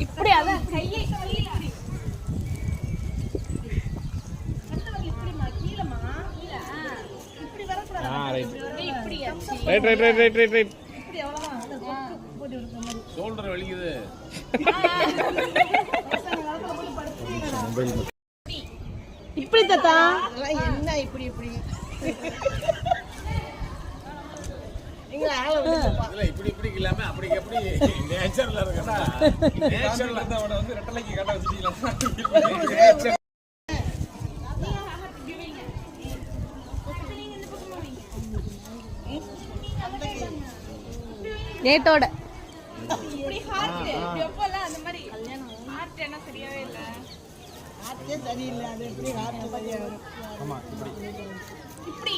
இப்படி அதான் கையை ஷோல்டர் வலிக்குது. இப்படி தாத்தா என்ன இப்படி இப்படி இப்படி இப்படி இல்லாம அப்படி எப்படி நேச்சர்ல இருக்கா? நேச்சர்ல இருந்து அவனை வந்து ரெட்டலைக்கு கட்ட வச்சுட்டீங்களா? நேத்தோட சரியில்லை. அது எப்படி இப்படி